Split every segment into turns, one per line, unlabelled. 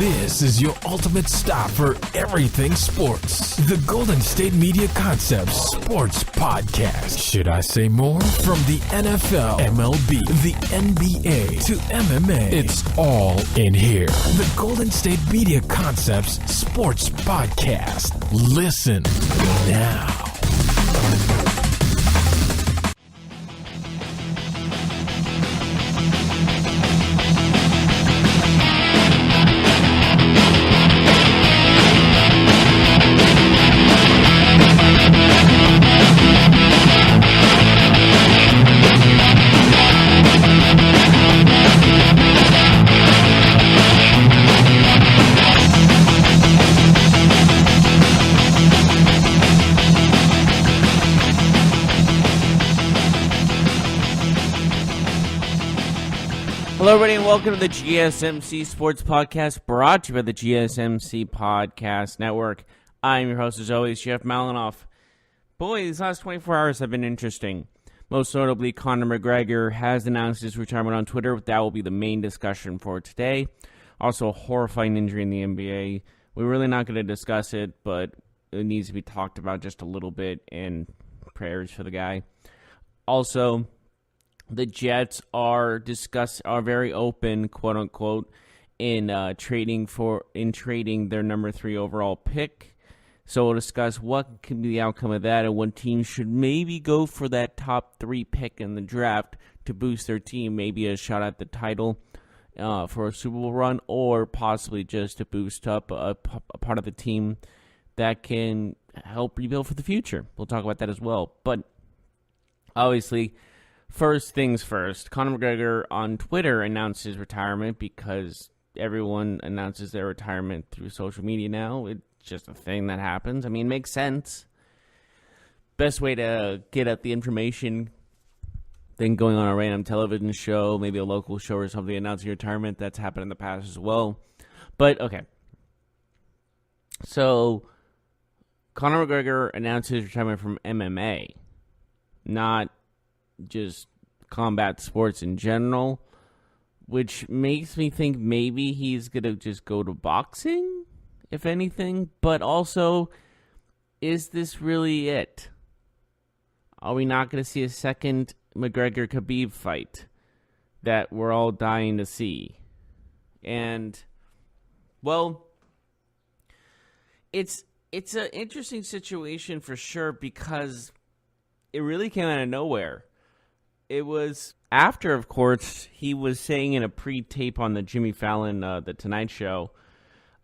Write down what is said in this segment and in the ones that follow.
This is your ultimate stop for everything sports. The Golden State Media Concepts Sports Podcast. Should I say more? From the NFL, MLB, the NBA to MMA, it's all in here. The Golden State Media Concepts Sports Podcast. Listen now.
Hello, everybody, and welcome to the GSMC Sports Podcast, brought to you by the GSMC Podcast Network. I'm your host, as always, Jeff Malinoff. Boy, these last 24 hours have been interesting. Most notably, Conor McGregor has announced his retirement on Twitter. That will be the main discussion for today. Also, a horrifying injury in the NBA. We're really not going to discuss it, but it needs to be talked about just a little bit, and prayers for the guy. Also, the Jets are very open, quote unquote, in trading their number 3 overall pick. So we'll discuss what can be the outcome of that and what teams should maybe go for that top 3 pick in the draft to boost their team, maybe a shot at the title for a Super Bowl run, or possibly just to boost up a part of the team that can help rebuild for the future. We'll talk about that as well. But obviously, first things first, Conor McGregor on Twitter announced his retirement because everyone announces their retirement through social media now. It's just a thing that happens. I mean, it makes sense. Best way to get at the information than going on a random television show, maybe a local show or something, announcing your retirement. That's happened in the past as well. But, okay. So, Conor McGregor announced his retirement from MMA, not just combat sports in general, which makes me think maybe he's going to just go to boxing, if anything. But also, is this really it? Are we not going to see a second McGregor-Khabib fight that we're all dying to see? And, well, it's an interesting situation for sure, because it really came out of nowhere. It was after, of course, he was saying in a pre-tape on the Jimmy Fallon, The Tonight Show,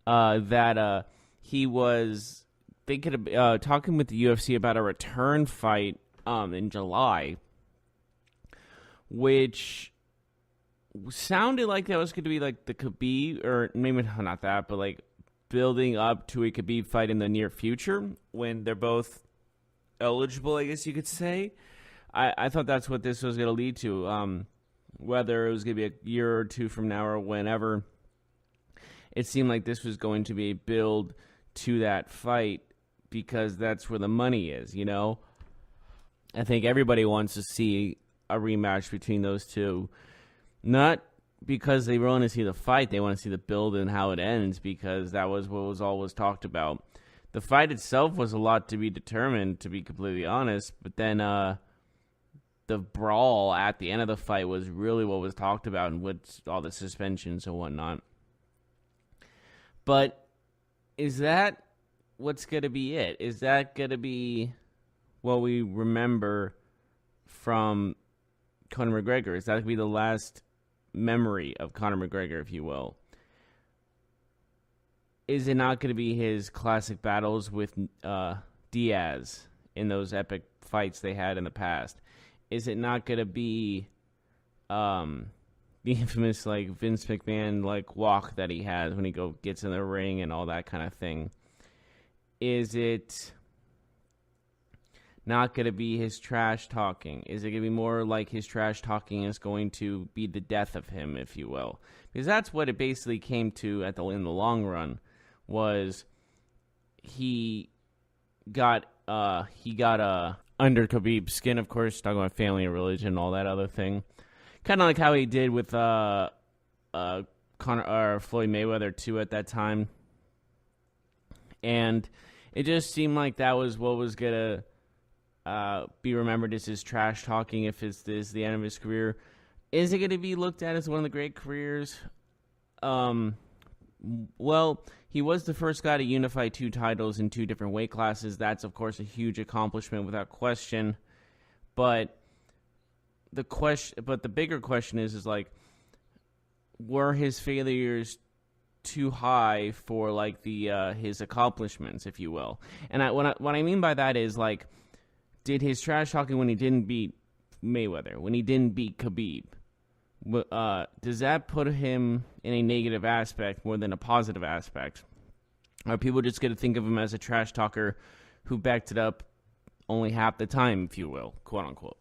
that he was thinking of talking with the UFC about a return fight in July, which sounded like that was going to be like the Khabib, or maybe not that, but like building up to a Khabib fight in the near future when they're both eligible, I guess you could say. I thought that's what this was going to lead to, whether it was going to be a year or two from now or whenever. It seemed like this was going to be a build to that fight because that's where the money is, you know? I think everybody wants to see a rematch between those two. Not because they want to see the fight, they want to see the build and how it ends, because that was what was always talked about. The fight itself was a lot to be determined, to be completely honest, but then the brawl at the end of the fight was really what was talked about, and with all the suspensions and whatnot. But is that what's going to be it? Is that going to be what we remember from Conor McGregor? Is that going to be the last memory of Conor McGregor, if you will? Is it not going to be his classic battles with Diaz in those epic fights they had in the past? Is it not going to be the infamous like Vince McMahon like walk that he has when he gets in the ring and all that kind of thing? Is it not going to be his trash talking? Is it going to be more like his trash talking is going to be the death of him, if you will? Because that's what it basically came to in the long run. Was he got under Khabib's skin, of course, talking about family and religion and all that other thing. Kind of like how he did with Floyd Mayweather too at that time, and it just seemed like that was what was gonna be remembered as his trash talking if this is the end of his career. Is it going to be looked at as one of the great careers? Well, he was the first guy to unify 2 titles in 2 different weight classes. That's, of course, a huge accomplishment without question. But the bigger question is like, were his failures too high for like his accomplishments, if you will? And what I mean by that is like, did his trash talking when he didn't beat Mayweather, when he didn't beat Khabib, does that put him in a negative aspect more than a positive aspect? Are people just going to think of him as a trash talker who backed it up only half the time, if you will, quote unquote?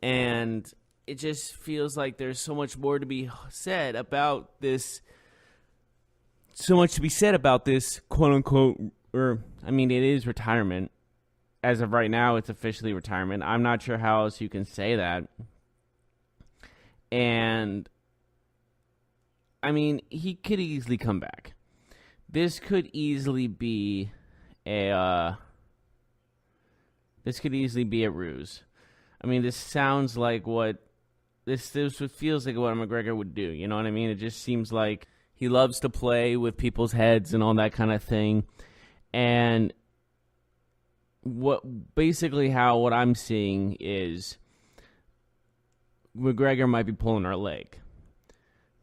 And it just feels like there's so much more to be said about this. So much to be said about this, quote unquote, it is retirement. As of right now, it's officially retirement. I'm not sure how else you can say that. And, he could easily come back. This could easily be a ruse. This sounds like this feels like what McGregor would do. You know what I mean? It just seems like he loves to play with people's heads and all that kind of thing. And what I'm seeing is McGregor might be pulling our leg,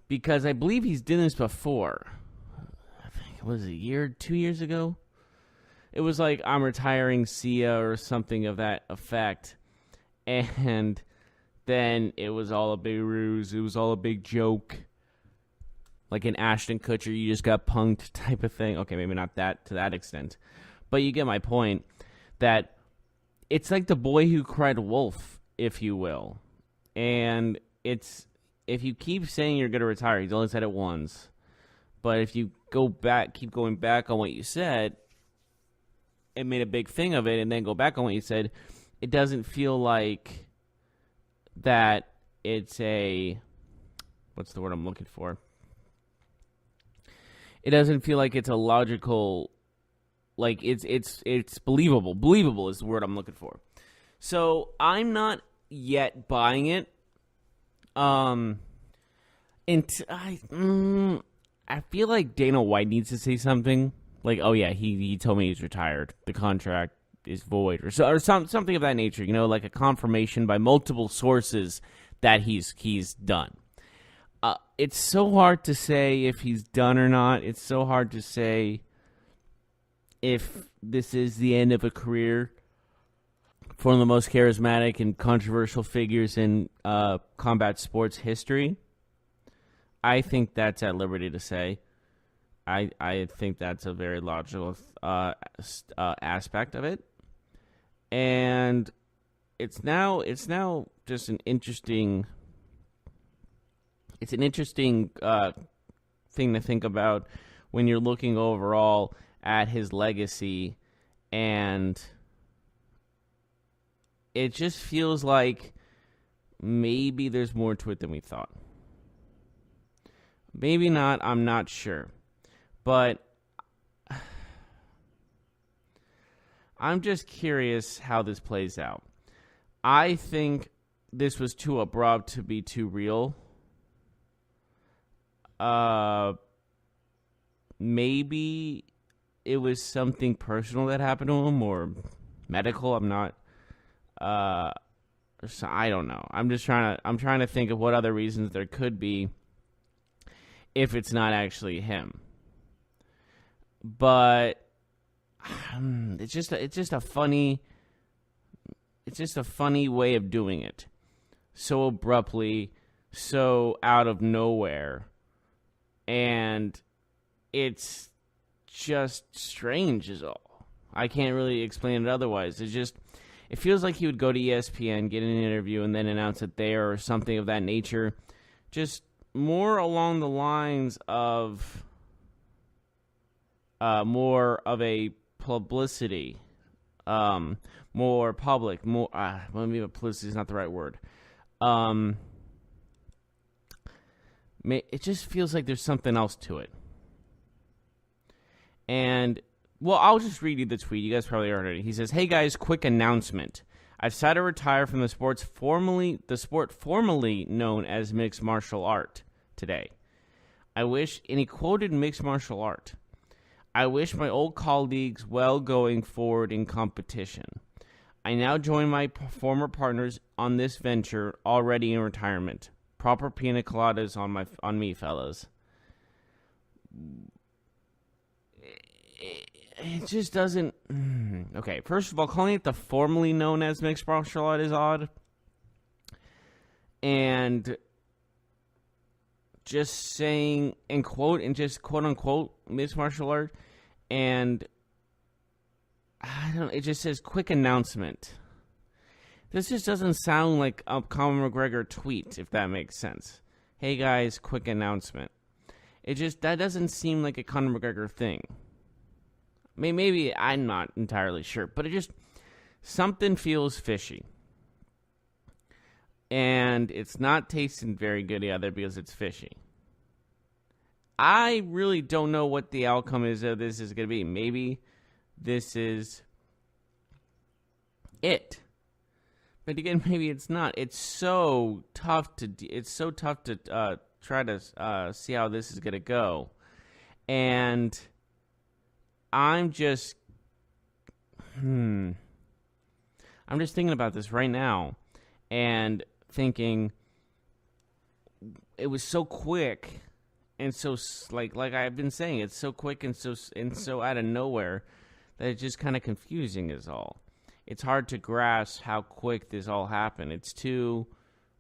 because I believe he's done this before. I think it was 2 years ago. It was like, I'm retiring, see ya, or something of that effect. And then it was all a big ruse. It was all a big joke. Like an Ashton Kutcher, you just got punked type of thing. Okay, maybe not that to that extent. But you get my point. That it's like the boy who cried wolf, if you will. And it's, if you keep saying you're going to retire, he's only said it once. But if you keep going back on what you said, and made a big thing of it, and then go back on what you said, it doesn't feel like that it's what's the word I'm looking for? It doesn't feel like it's a logical, like it's believable. Believable is the word I'm looking for. So I'm not yet buying it. I feel like Dana White needs to say something. Like, oh yeah, he told me he's retired. The contract is void, or something of that nature. You know, like a confirmation by multiple sources that he's done. It's so hard to say if he's done or not. It's so hard to say if this is the end of a career for one of the most charismatic and controversial figures in combat sports history. I think that's at liberty to say. I think that's a very logical aspect of it, and it's now just an interesting. It's an interesting thing to think about when you're looking overall at his legacy, and it just feels like maybe there's more to it than we thought. Maybe not, I'm not sure. But I'm just curious how this plays out. I think this was too abrupt to be too real. Maybe it was something personal that happened to him, or medical. I'm not. So I don't know. I'm trying to think of what other reasons there could be if it's not actually him. But it's just a funny way of doing it, so abruptly, so out of nowhere, and it's just strange is all. I can't really explain it otherwise. It feels like he would go to ESPN, get an interview, and then announce it there or something of that nature. Just more along the lines of more of a publicity, more public, more. Maybe publicity is not the right word. it just feels like there's something else to it. And, well, I'll just read you the tweet. You guys probably heard it. He says, "Hey guys, quick announcement. I've decided to retire from the sport formerly known as mixed martial art today. I wish," and he quoted mixed martial art, "I wish my old colleagues well going forward in competition. I now join my former partners on this venture already in retirement. Proper pina coladas on me, fellas." It just doesn't. Okay, first of all, calling it the formerly known as mixed martial art is odd. And just saying, and quote unquote mixed martial art, and I don't. It just says quick announcement. This just doesn't sound like a Conor McGregor tweet, if that makes sense. "Hey guys, quick announcement." That doesn't seem like a Conor McGregor thing. Maybe I'm not entirely sure, but something feels fishy. And it's not tasting very good either because it's fishy. I really don't know what the outcome is of this is going to be. Maybe this is it. But again, maybe it's not. It's so tough to try to see how this is going to go. And I'm just thinking about this right now and thinking it was so quick and so like I've been saying, it's so quick and so out of nowhere that it's just kind of confusing is all. It's hard to grasp how quick this all happened. It's too,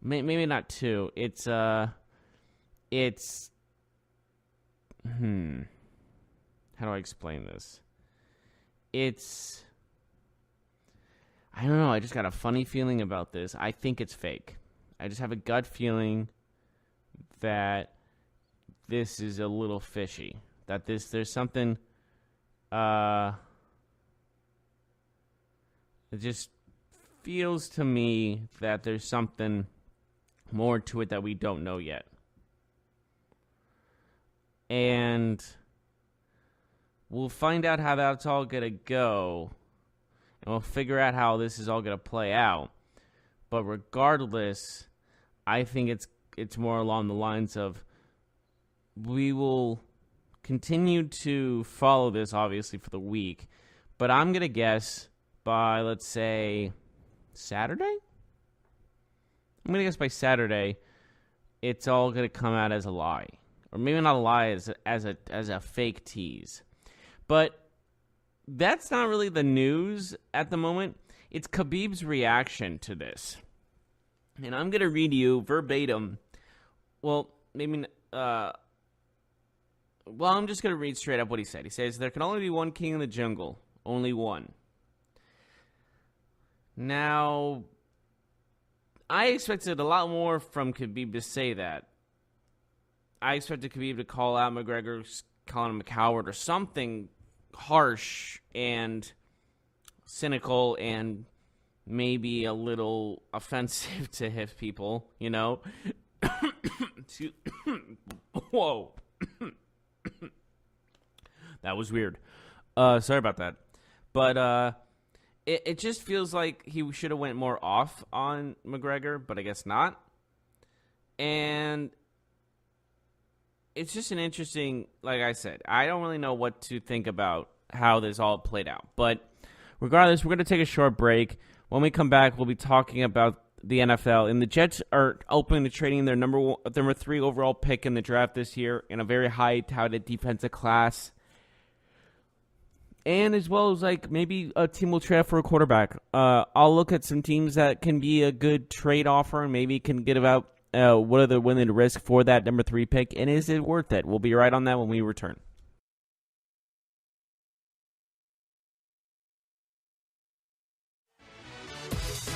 maybe not too. It's how do I explain this? I don't know. I just got a funny feeling about this. I think it's fake. I just have a gut feeling that this is a little fishy. That there's something, it just feels to me that there's something more to it that we don't know yet. And we'll find out how that's all going to go. And we'll figure out how this is all going to play out. But regardless, I think it's more along the lines of we will continue to follow this, obviously, for the week. But I'm going to guess by, let's say, Saturday? I'm going to guess by Saturday, it's all going to come out as a lie. Or maybe not a lie, as a fake tease. But that's not really the news at the moment. It's Khabib's reaction to this. And I'm going to read you verbatim. Well, maybe... I'm just going to read straight up what he said. He says, "There can only be one king in the jungle. Only one." Now, I expected a lot more from Khabib to say that. I expected Khabib to call out McGregor, calling him a coward or something harsh and cynical and maybe a little offensive to his people, you know? Whoa. That was weird. Sorry about that. But it just feels like he should have went more off on McGregor, but I guess not. And it's just an interesting, like I said, I don't really know what to think about how this all played out. But regardless, we're going to take a short break. When we come back, we'll be talking about the NFL. And the Jets are open to trading their number 3 overall pick in the draft this year in a very high touted defensive class. And as well as like maybe a team will trade for a quarterback. I'll look at some teams that can be a good trade offer and maybe can get about what are the willing to risk for that number 3 pick, and is it worth it? We'll be right on that when we return.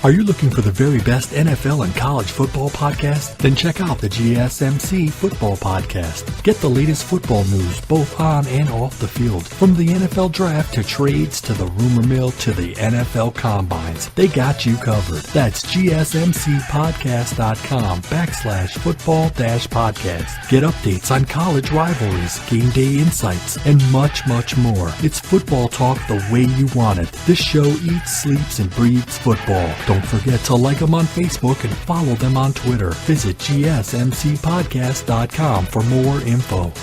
Are you looking for the very best NFL and college football podcast? Then check out the GSMC Football Podcast. Get the latest football news both on and off the field. From the NFL Draft to trades to the rumor mill to the NFL Combines, they got you covered. That's GSMCpodcast.com/football-podcast. Get updates on college rivalries, game day insights, and much, much more. It's football talk the way you want it. This show eats, sleeps, and breathes football. Don't forget to like them on Facebook and follow them on Twitter. Visit GSMCpodcast.com for more info.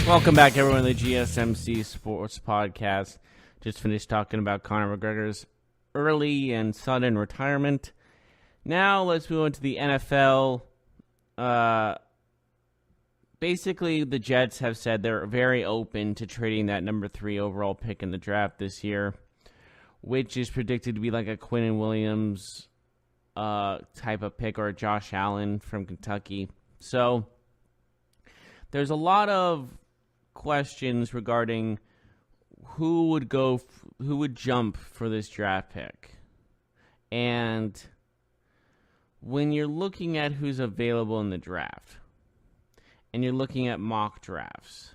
Welcome back, everyone, to the GSMC Sports Podcast. Just finished talking about Conor McGregor's early and sudden retirement. Now let's move on to the NFL. Basically, the Jets have said they're very open to trading that number 3 overall pick in the draft this year, which is predicted to be like a Quinnen Williams type of pick or a Josh Allen from Kentucky. So there's a lot of questions regarding who would jump for this draft pick. And when you're looking at who's available in the draft and you're looking at mock drafts,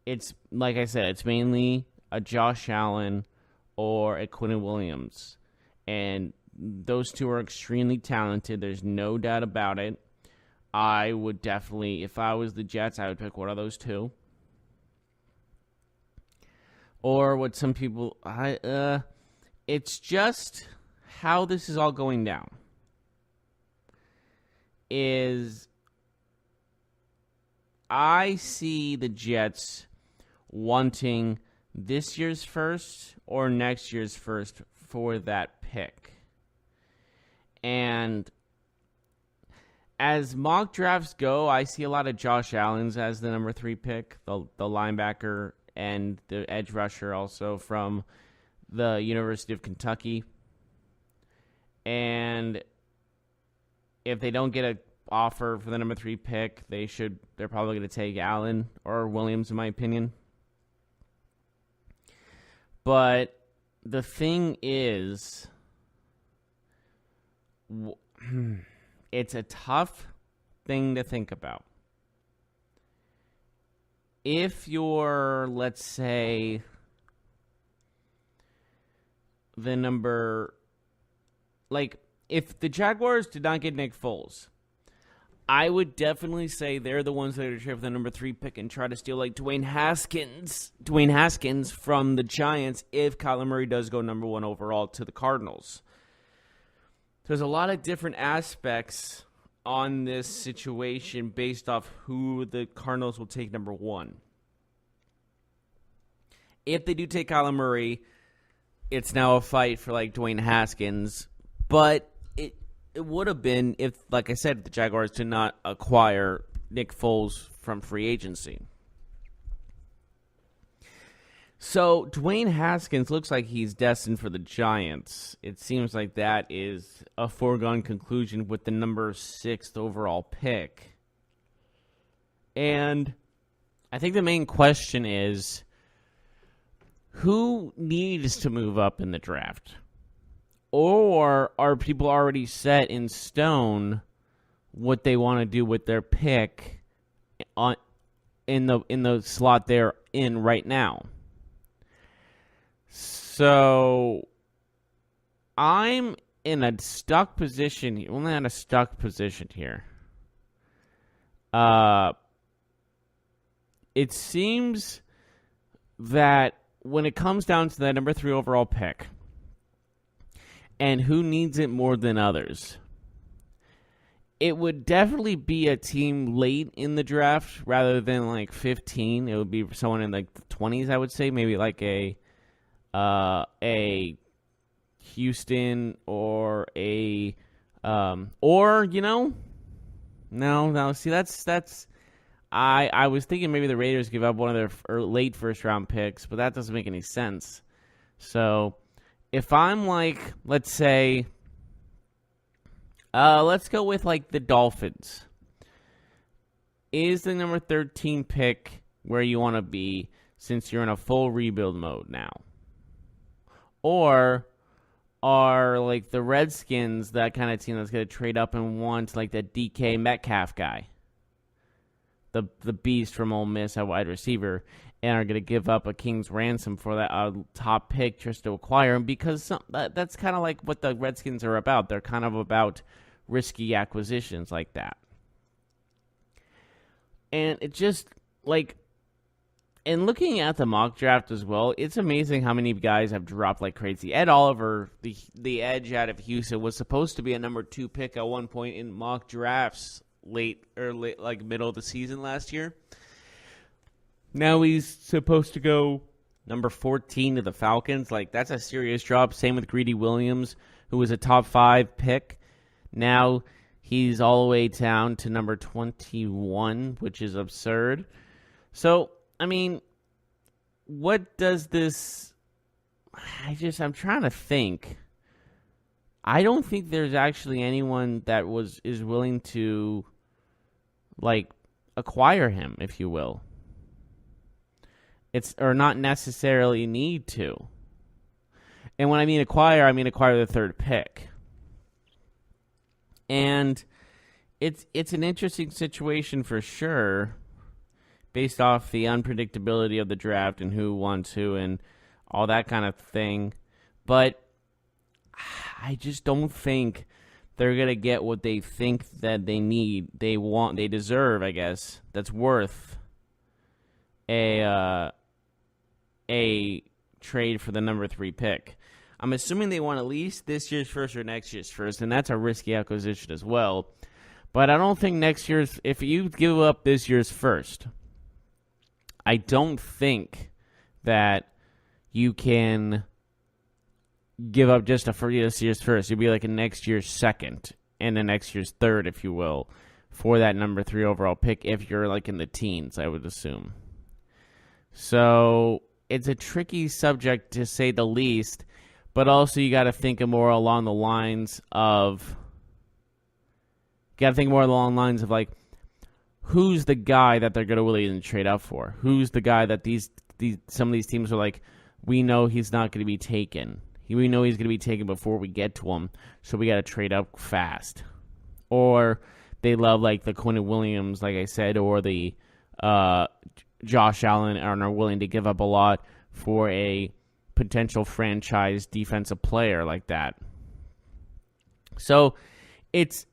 it's like I said, it's mainly a Josh Allen or a Quinnen Williams. And those two are extremely talented. There's no doubt about it. I would definitely, if I was the Jets, I would pick one of those two. Or what some people, it's just how this is all going down. Is I see the Jets wanting this year's first or next year's first for that pick. And as mock drafts go, I see a lot of Josh Allen's as the number 3 pick, the linebacker and the edge rusher also from the University of Kentucky. And if they don't get an offer for the number 3 pick, they're probably going to take Allen or Williams, in my opinion. But the thing is, it's a tough thing to think about. If you're, let's say, the number, like, if the Jaguars did not get Nick Foles, I would definitely say they're the ones that are trade for the number 3 pick and try to steal, like, Dwayne Haskins from the Giants if Kyler Murray does go number 1 overall to the Cardinals. There's a lot of different aspects on this situation based off who the Cardinals will take number 1. If they do take Kyler Murray, it's now a fight for like Dwayne Haskins. But it would have been if, like I said, the Jaguars did not acquire Nick Foles from free agency. So Dwayne Haskins looks like he's destined for the Giants. It seems like that is a foregone conclusion with the number 6th overall pick. And I think the main question is, who needs to move up in the draft? Or are people already set in stone what they want to do with their pick in the slot they're in right now? So I'm in a stuck position here. Well, not a stuck position here. It seems that when it comes down to that number 3 overall pick and who needs it more than others, it would definitely be a team late in the draft rather than like 15. It would be someone in like the 20s, I would say, maybe like a Houston or a or no. See, that's I was thinking maybe the Raiders give up one of their late first round picks, but that doesn't make any sense. So if I'm like, let's say, let's go with like the Dolphins. Is the number 13 pick where you want to be since you're in a full rebuild mode now? Or are like the Redskins that kind of team that's going to trade up and want like the DK Metcalf guy, the beast from Ole Miss at wide receiver, and are going to give up a king's ransom for that top pick just to acquire him? Because that's kind of like what the Redskins are about. They're kind of about risky acquisitions like that. And it just, like, and looking at the mock draft as well, it's amazing how many guys have dropped like crazy. Ed Oliver, the edge out of Houston, was supposed to be a number 2 pick at one point in mock drafts late, like middle of the season last year. Now he's supposed to go number 14 to the Falcons. Like, that's a serious drop. Same with Greedy Williams, who was a top 5 pick. Now he's all the way down to number 21, which is absurd. So, I mean, what does this... I'm trying to think. I don't think there's actually anyone that is willing to, like, acquire him, if you will. Or not necessarily need to. And when I mean acquire the third pick. And it's an interesting situation for sure, based off the unpredictability of the draft and who wants who and all that kind of thing. But I just don't think they're going to get what they think that they need, they deserve, I guess, that's worth a trade for the number 3 pick. I'm assuming they want at least this year's first or next year's first, and that's a risky acquisition as well. But I don't think if you give up this year's first, I don't think that you can give up just this year's first. You'll be like a next year's second and a next year's third, if you will, for that number 3 overall pick if you're like in the teens, I would assume. So it's a tricky subject to say the least, but also you got to think more along the lines of like, who's the guy that they're going to willing to trade up for? Who's the guy that some of these teams are like, we know he's not going to be taken. We know he's going to be taken before we get to him, so we got to trade up fast. Or they love like the Quinn Williams, like I said, or the Josh Allen, and are willing to give up a lot for a potential franchise defensive player like that. So it's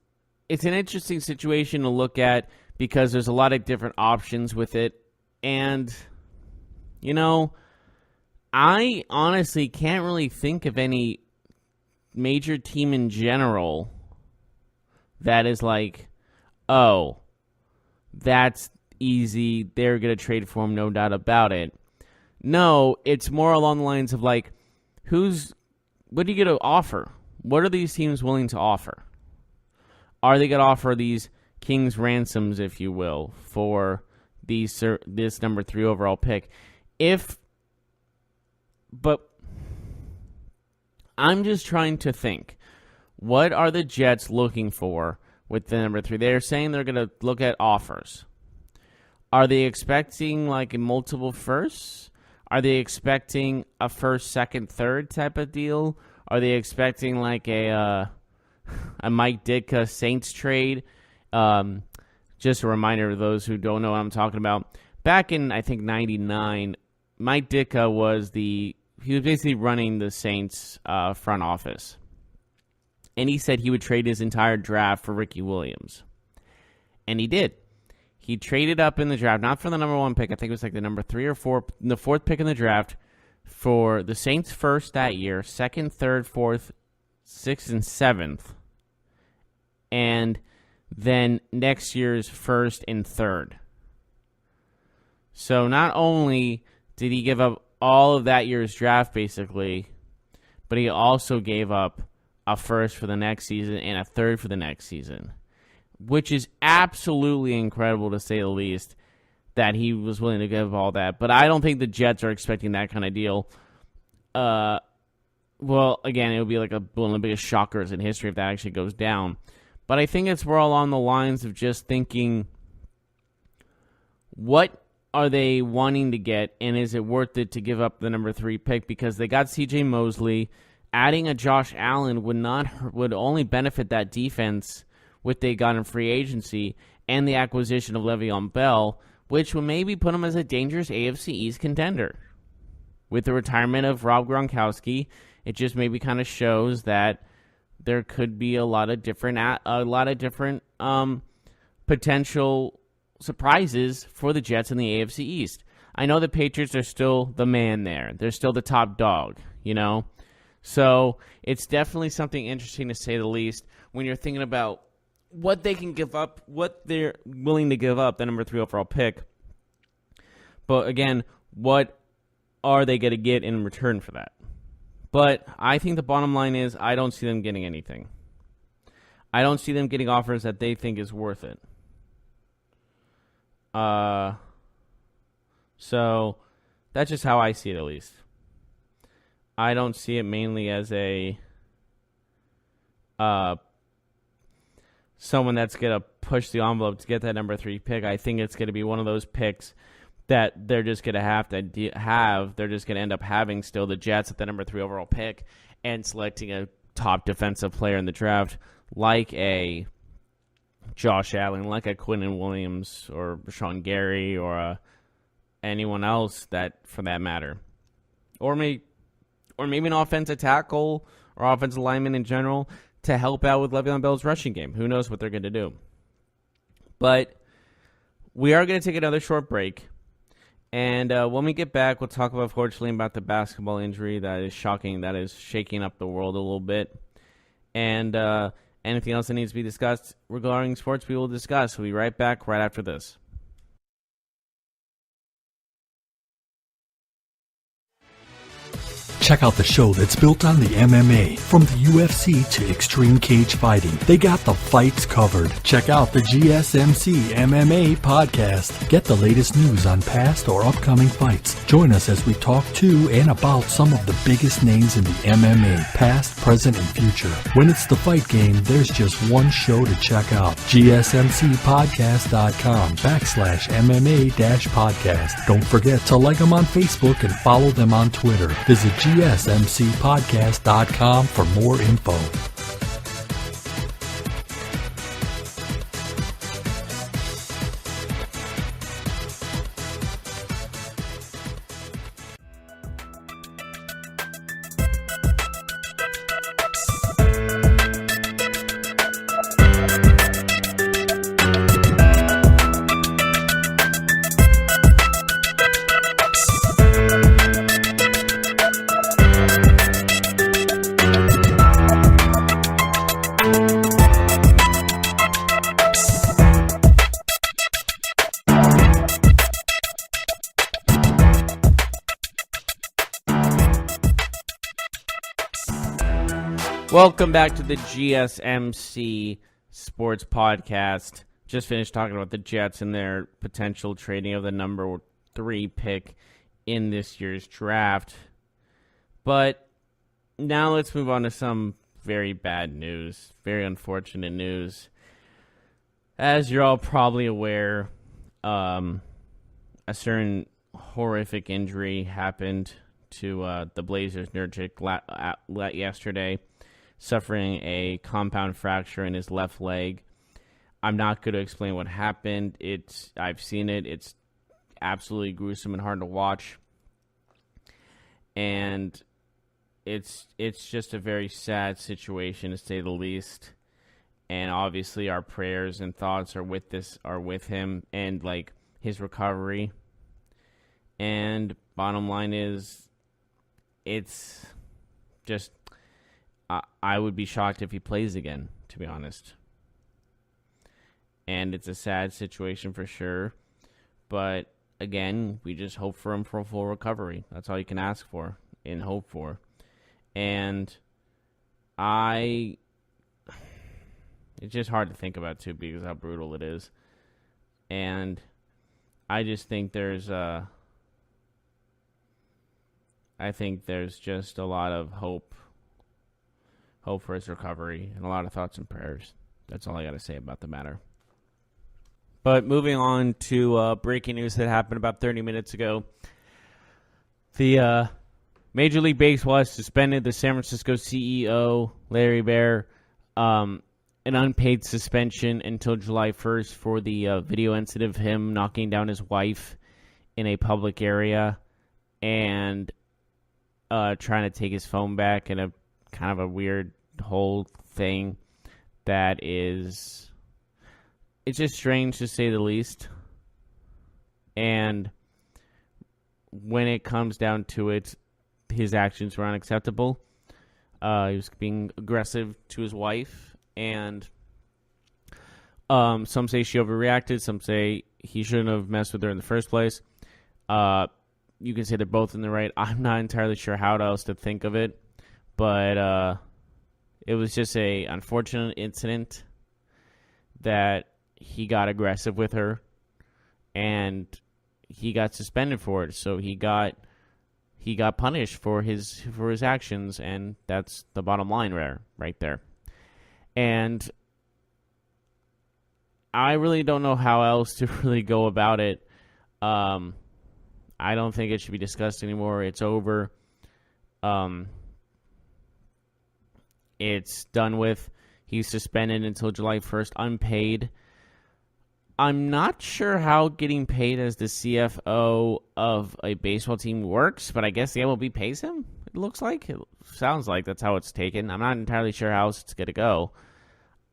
an interesting situation to look at because there's a lot of different options with it. And, I honestly can't really think of any major team in general that is like, oh, that's easy, they're going to trade for him, no doubt about it. No, it's more along the lines of like, what are you going to offer? What are these teams willing to offer? Are they going to offer these king's ransoms, if you will, for this number 3 overall pick? But I'm just trying to think, what are the Jets looking for with the number 3? They're saying they're going to look at offers. Are they expecting like a multiple firsts? Are they expecting a first, second, third type of deal? Are they expecting like a Mike Ditka Saints trade? Just a reminder to those who don't know what I'm talking about. Back in, I think, 99, Mike Ditka was basically running the Saints front office. And he said he would trade his entire draft for Ricky Williams. And he did. He traded up in the draft, not for the number 1 pick. I think it was like the number 3 or 4, the 4th pick in the draft for the Saints first that year, 2nd, 3rd, 4th, 6th, and 7th. And than next year's first and third. So not only did he give up all of that year's draft, basically, but he also gave up a first for the next season and a third for the next season, which is absolutely incredible, to say the least, that he was willing to give all that. But I don't think the Jets are expecting that kind of deal. Well, again, it would be like one of the biggest shockers in history if that actually goes down. But I think it's more along the lines of just thinking, what are they wanting to get, and is it worth it to give up the number 3 pick? Because they got C.J. Mosley. Adding a Josh Allen would only benefit that defense, what they got in free agency, and the acquisition of Le'Veon Bell, which would maybe put them as a dangerous AFC East contender. With the retirement of Rob Gronkowski, it just maybe kind of shows that there could be a lot of different potential surprises for the Jets in the AFC East. I know the Patriots are still the man there. They're still the top dog, you know? So it's definitely something interesting, to say the least, when you're thinking about what they can give up, what they're willing to give up, the number 3 overall pick. But again, what are they going to get in return for that? But I think the bottom line is I don't see them getting anything. I don't see them getting offers that they think is worth it. So that's just how I see it, at least. I don't see it mainly as a someone that's going to push the envelope to get that number 3 pick. I think it's going to be one of those picks that they're just going to have to have. They're just going to end up having still the Jets at the number 3 overall pick and selecting a top defensive player in the draft, like a Josh Allen, like a Quinnen Williams or Rashawn Gary or anyone else that, for that matter. Or maybe an offensive tackle or offensive lineman in general to help out with Le'Veon Bell's rushing game. Who knows what they're going to do. But we are going to take another short break. And when we get back, we'll talk, unfortunately, about the basketball injury that is shocking, that is shaking up the world a little bit. And anything else that needs to be discussed regarding sports, we will discuss. We'll be right back right after this.
Check out the show that's built on the MMA. From the UFC to Extreme Cage Fighting, they got the fights covered. Check out the GSMC MMA podcast. Get the latest news on past or upcoming fights. Join us as we talk to and about some of the biggest names in the MMA, past, present, and future. When it's the fight game, there's just one show to check out. GSMCpodcast.com/MMA-podcast. Don't forget to like them on Facebook and follow them on Twitter. Visit GSMCpodcast.com for more info.
Welcome back to the GSMC Sports Podcast. Just finished talking about the Jets and their potential trading of the number 3 pick in this year's draft. But now let's move on to some very bad news, very unfortunate news. As you're all probably aware, a certain horrific injury happened to the Blazers Nurkic yesterday, suffering a compound fracture in his left leg. I'm not going to explain what happened. I've seen it. It's absolutely gruesome and hard to watch. And it's just a very sad situation, to say the least. And obviously our prayers and thoughts are with him and like his recovery. And bottom line is, it's just, I would be shocked if he plays again, to be honest. and it's a sad situation for sure. But again, we just hope for him for a full recovery. That's all you can ask for and hope for. And it's just hard to think about too because how brutal it is. And I just think there's just a lot of hope for his recovery and a lot of thoughts and prayers. That's all I got to say about the matter. But moving on to breaking news that happened about 30 minutes ago. The Major League Baseball has suspended the San Francisco CEO, Larry Baer, an unpaid suspension until July 1st for the video incident of him knocking down his wife in a public area and trying to take his phone back in a kind of a weird whole thing that is, it's just strange to say the least. And when it comes down to it, his actions were unacceptable. He was being aggressive to his wife, and some say she overreacted. Some say he shouldn't have messed with her in the first place. You can say they're both in the right. I'm not entirely sure how else to think of it, but it was just a unfortunate incident that he got aggressive with her, and he got suspended for it. So he got punished for his actions, and that's the bottom line right there. And I really don't know how else to really go about it. I don't think it should be discussed anymore. It's over. It's done with. He's suspended until July 1st, unpaid. I'm not sure how getting paid as the CFO of a baseball team works, but I guess the MLB pays him, it looks like. It sounds like that's how it's taken. I'm not entirely sure how else it's going to go.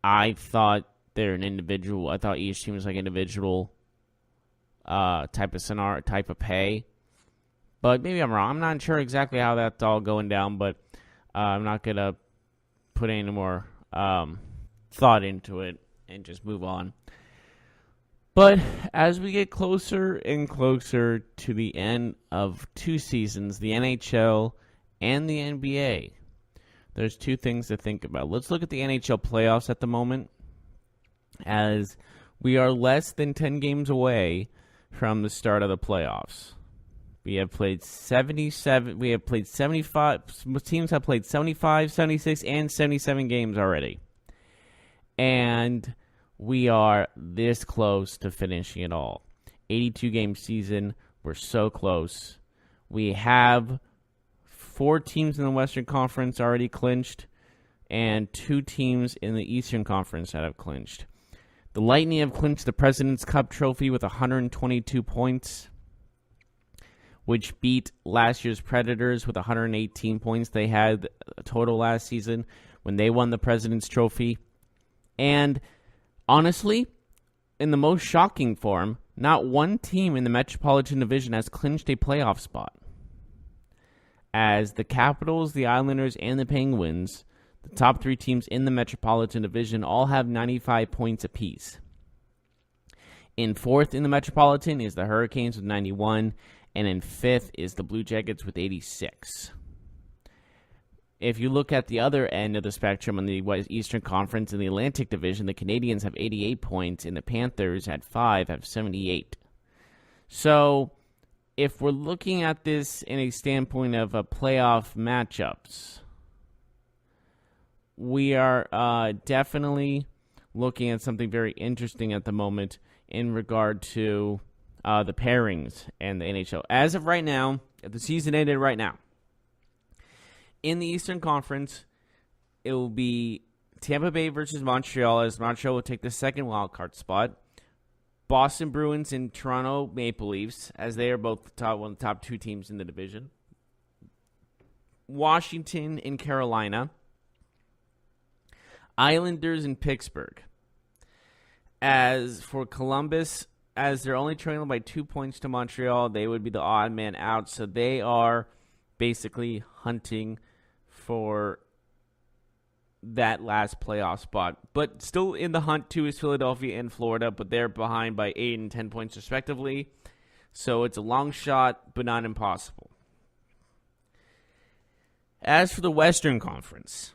I thought they're an individual. I thought each team was like individual type of scenario, type of pay. But maybe I'm wrong. I'm not sure exactly how that's all going down, but I'm not going to put any more thought into it and just move on. But as we get closer and closer to the end of two seasons, the NHL and the NBA, there's two things to think about. Let's look at the NHL playoffs at the moment, as we are less than 10 games away from the start of the playoffs. We have played 75. Teams have played 75, 76, and 77 games already. And we are this close to finishing it all. 82-game season. We're so close. We have 4 teams in the Western Conference already clinched and 2 teams in the Eastern Conference that have clinched. The Lightning have clinched the President's Cup trophy with 122 points, which beat last year's Predators with 118 points they had total last season when they won the President's Trophy. And honestly, in the most shocking form, not one team in the Metropolitan Division has clinched a playoff spot. As the Capitals, the Islanders, and the Penguins, the top 3 teams in the Metropolitan Division, all have 95 points apiece. In 4th in the Metropolitan is the Hurricanes with 91, and in 5th is the Blue Jackets with 86. If you look at the other end of the spectrum in the Eastern Conference in the Atlantic Division, the Canadians have 88 points, and the Panthers at 5 have 78. So, if we're looking at this in a standpoint of playoff matchups, we are definitely looking at something very interesting at the moment in regard to the pairings and the NHL. As of right now, if the season ended right now, in the Eastern Conference, it will be Tampa Bay versus Montreal, as Montreal will take the second wildcard spot. Boston Bruins and Toronto Maple Leafs, as they are both one of the top 2 teams in the division. Washington and Carolina. Islanders and Pittsburgh. As for Columbus, as they're only trailing by 2 points to Montreal, they would be the odd man out. So they are basically hunting for that last playoff spot. But still in the hunt, too, is Philadelphia and Florida, but they're behind by 8 and 10 points respectively. So it's a long shot, but not impossible. As for the Western Conference,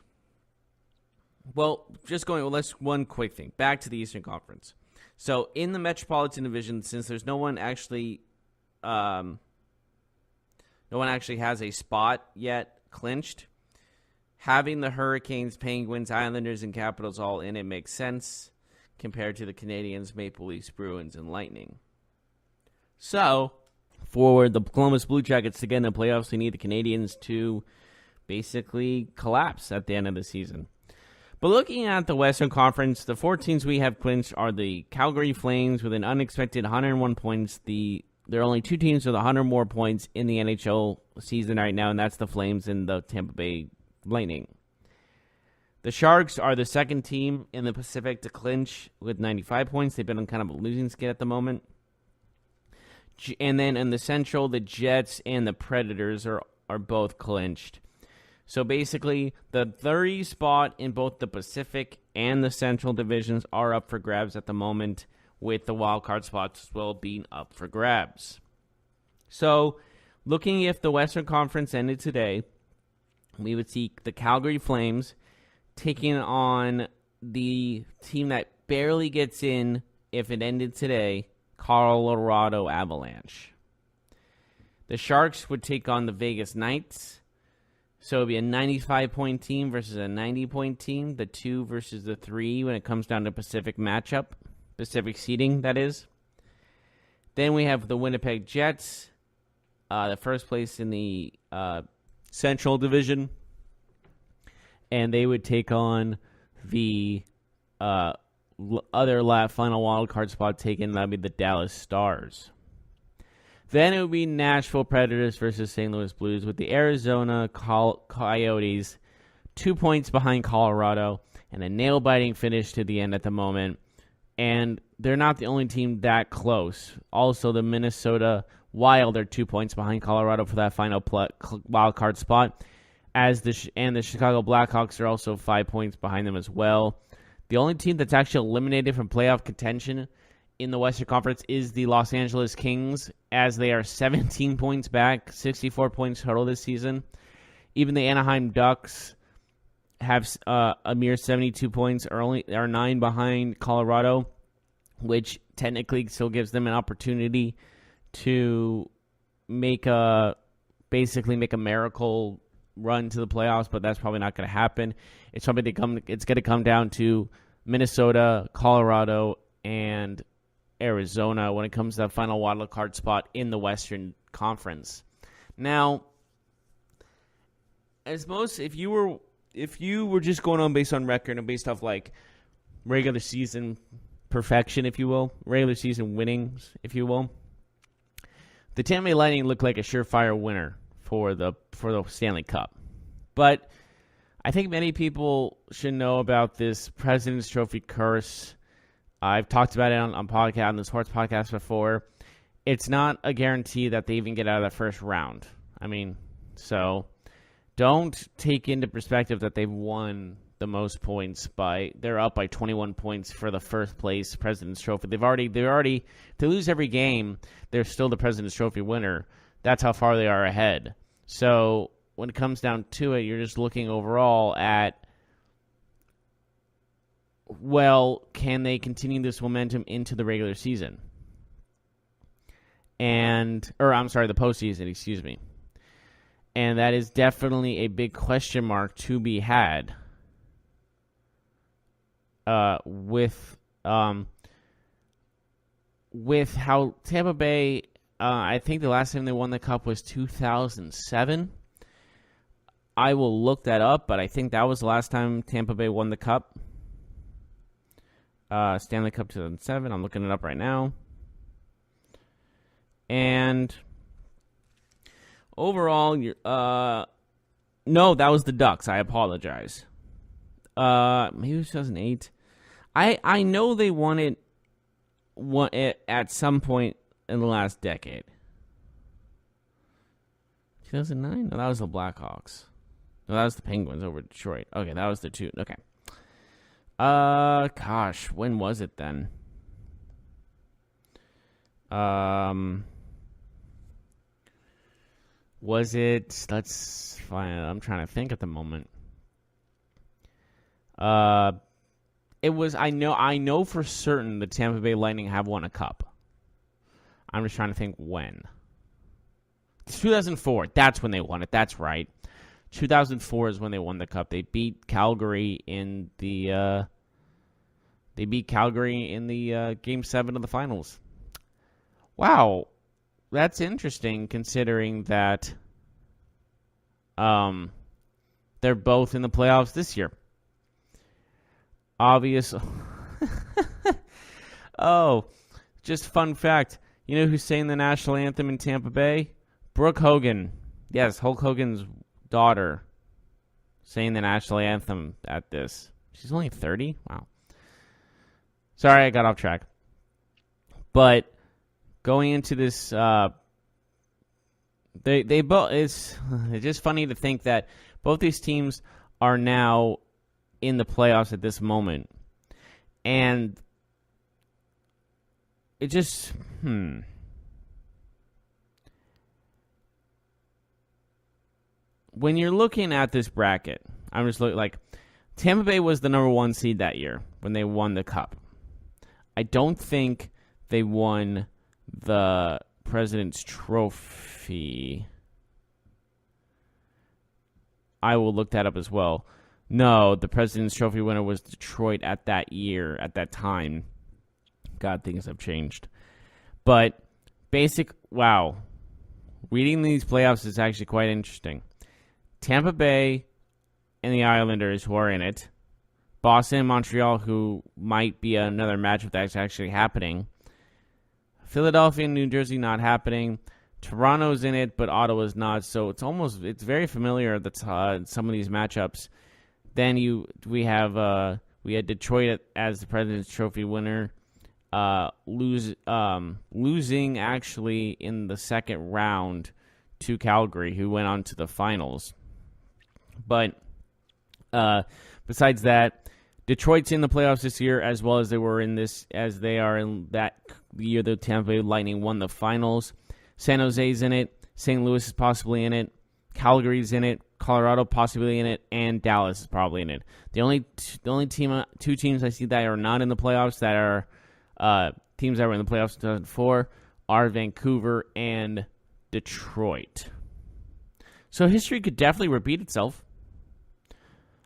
well, let's one quick thing. Back to the Eastern Conference. So in the Metropolitan Division, since there's no one actually has a spot yet clinched, having the Hurricanes, Penguins, Islanders, and Capitals all in it makes sense compared to the Canadiens, Maple Leafs, Bruins, and Lightning. So, for the Columbus Blue Jackets to get in the playoffs, they need the Canadiens to basically collapse at the end of the season. But looking at the Western Conference, the 4 teams we have clinched are the Calgary Flames with an unexpected 101 points. There are only 2 teams with 100 more points in the NHL season right now, and that's the Flames and the Tampa Bay Lightning. The Sharks are the second team in the Pacific to clinch with 95 points. They've been on kind of a losing skid at the moment. And then in the Central, the Jets and the Predators are both clinched. So basically, the 30 spot in both the Pacific and the Central divisions are up for grabs at the moment, with the wild card spots as well being up for grabs. So, looking if the Western Conference ended today, we would see the Calgary Flames taking on the team that barely gets in if it ended today, Colorado Avalanche. The Sharks would take on the Vegas Knights. So it would be a 95-point team versus a 90-point team, the 2 versus the 3 when it comes down to Pacific matchup, Pacific seeding, that is. Then we have the Winnipeg Jets, the first place in the Central Division, and they would take on the other final wild card spot taken, that would be the Dallas Stars. Then it would be Nashville Predators versus St. Louis Blues, with the Arizona Coyotes 2 points behind Colorado and a nail-biting finish to the end at the moment. And they're not the only team that close. Also, the Minnesota Wild are 2 points behind Colorado for that final wild card spot, and the Chicago Blackhawks are also 5 points behind them as well. The only team that's actually eliminated from playoff contention in the Western Conference is the Los Angeles Kings, as they are 17 points back, 64 points total this season. Even the Anaheim Ducks have a mere 72 points, are 9 behind Colorado, which technically still gives them an opportunity to basically make a miracle run to the playoffs, but that's probably not going to happen. It's going to come down to Minnesota, Colorado, and Arizona when it comes to that final wild card spot in the Western Conference. Now, if you were just going on based on record and based off like regular season perfection, if you will, regular season winnings, if you will, the Tampa Bay Lightning look like a surefire winner for the Stanley Cup. But I think many people should know about this President's Trophy curse. I've talked about it on the sports podcast before. It's not a guarantee that they even get out of that first round. I mean, so don't take into perspective that they've won the most points they're up by 21 points for the first place President's Trophy. If they lose every game, they're still the President's Trophy winner. That's how far they are ahead. So when it comes down to it, you're just looking overall at, well, can they continue this momentum into the regular season? The postseason, excuse me. And that is definitely a big question mark to be had with how Tampa Bay, I think the last time they won the Cup was 2007. I will look that up, but I think that was the last time Tampa Bay won the Cup. Stanley Cup 2007. I'm looking it up right now. And overall, no, that was the Ducks. I apologize. Maybe it was 2008. I know they won it at some point in the last decade. 2009? No, that was the Blackhawks. No, that was the Penguins over Detroit. Okay, that was the two. Okay. Gosh, when was it then? Was it? Let's find. I'm trying to think at the moment. It was. I know for certain the Tampa Bay Lightning have won a cup. I'm just trying to think when. It's 2004. That's when they won it. That's right. 2004 is when they won the cup. They beat Calgary in the. Game 7 of the finals. Wow, that's interesting considering that. They're both in the playoffs this year. Obvious. Oh, just fun fact. You know who's saying the national anthem in Tampa Bay? Brooke Hogan. Yes, Hulk Hogan's daughter saying the national anthem at this. She's only 30? Wow. Sorry, I got off track. But going into this, they both. It's just funny to think that both these teams are now in the playoffs at this moment, and it just when you're looking at this bracket, I'm just looking like Tampa Bay was the number 1 seed that year when they won the cup. I don't think they won the President's Trophy. I will look that up as well. No, the President's Trophy winner was Detroit at that year, at that time. God, things have changed. But wow. Reading these playoffs is actually quite interesting. Tampa Bay and the Islanders, who are in it. Boston and Montreal, who might be another matchup that's actually happening. Philadelphia and New Jersey not happening. Toronto's in it, but Ottawa's not. So it's very familiar that some of these matchups. Then we had Detroit as the President's Trophy winner, losing actually in the second round to Calgary, who went on to the finals. But besides that, Detroit's in the playoffs this year, as well as they are in that year the Tampa Bay Lightning won the finals. San Jose's in it. St. Louis is possibly in it. Calgary's in it. Colorado possibly in it, and Dallas is probably in it. The only two teams I see that are not in the playoffs that are teams that were in the playoffs in 2004 are Vancouver and Detroit. So history could definitely repeat itself.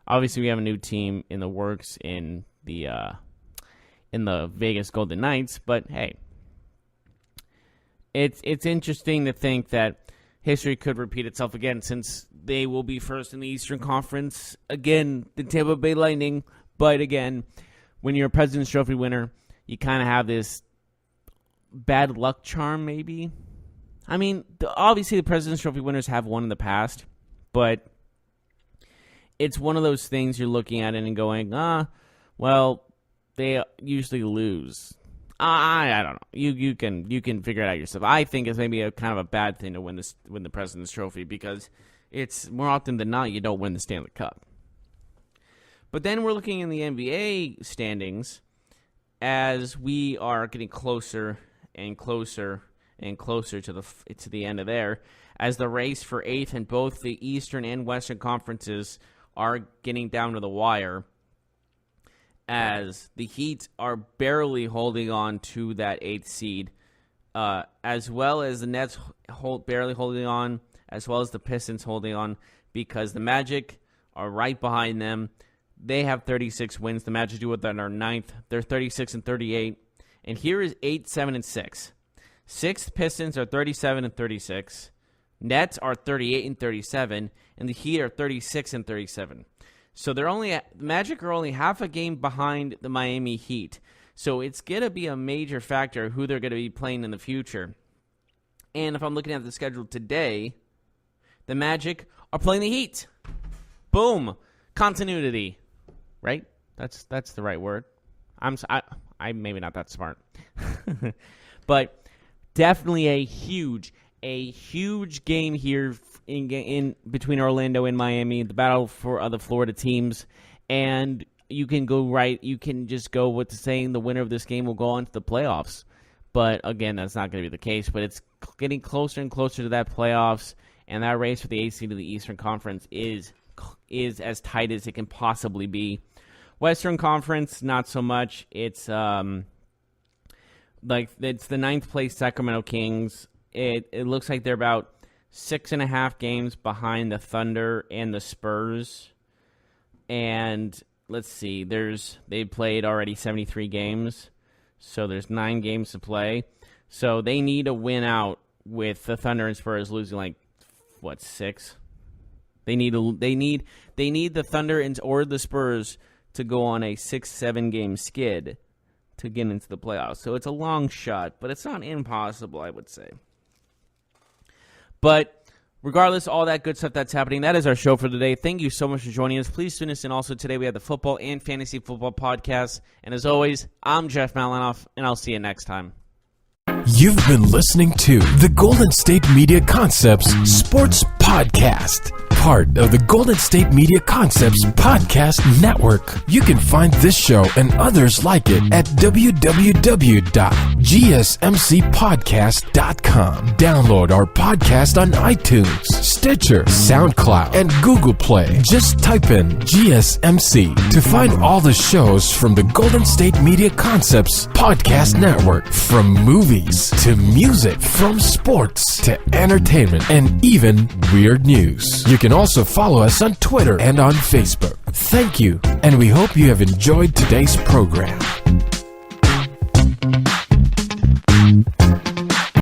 Obviously, we have a new team in the works in the Vegas Golden Knights, but hey, it's interesting to think that history could repeat itself again, since they will be first in the Eastern Conference. Again, the Tampa Bay Lightning. But again, when you're a President's Trophy winner, you kind of have this bad luck charm, maybe. I mean, obviously the President's Trophy winners have won in the past, but it's one of those things you're looking at it and going, well, they usually lose. I don't know. You can figure it out yourself. I think it's maybe a kind of a bad thing to win the President's Trophy, because it's more often than not you don't win the Stanley Cup. But then we're looking in the NBA standings as we are getting closer and closer and closer to the end of there, as the race for 8th in both the Eastern and Western conferences are getting down to the wire, as the Heat are barely holding on to that 8th seed, as well as the Nets barely holding on, as well as the Pistons holding on, because the Magic are right behind them. They have 36 wins. The Magic do it at our 9th. They're 36-38. And here is 8, 7, and 6. 6th Pistons are 37-36. Nets are 38-37, and the Heat are 36-37. So the Magic are only half a game behind the Miami Heat. So it's going to be a major factor who they're going to be playing in the future. And if I'm looking at the schedule today, the Magic are playing the Heat. Boom. Continuity. Right? That's the right word. I'm maybe not that smart. But definitely a huge a huge game here in between Orlando and Miami, the battle for the Florida teams, and you can just go with saying the winner of this game will go on to the playoffs. But again, that's not going to be the case. But it's getting closer and closer to that playoffs, and that race for the 8th seed of the Eastern Conference is as tight as it can possibly be. Western Conference, not so much. It's it's the 9th place Sacramento Kings. It looks like they're about 6.5 games behind the Thunder and the Spurs. And let's see, they played already 73 games, so there's 9 games to play. So they need a win out with the Thunder and Spurs losing 6. They need the Thunder or the Spurs to go on a 6-7 game skid to get into the playoffs. So it's a long shot, but it's not impossible, I would say. But regardless of all that good stuff that's happening, that is our show for today. Thank you so much for joining us. Please tune us in also today. We have the football and fantasy football podcast. And as always, I'm Jeff Malinoff, and I'll see you next time.
You've been listening to the Golden State Media Concepts Sports Podcast, part of the Golden State Media Concepts Podcast Network. You can find this show and others like it at www.gsmcpodcast.com. Download our podcast on iTunes, Stitcher, SoundCloud, and Google Play. Just type in GSMC to find all the shows from the Golden State Media Concepts Podcast Network, from movies to music, from sports to entertainment, and even weird news. You can also follow us on Twitter and on Facebook. Thank you, and we hope you have enjoyed today's program.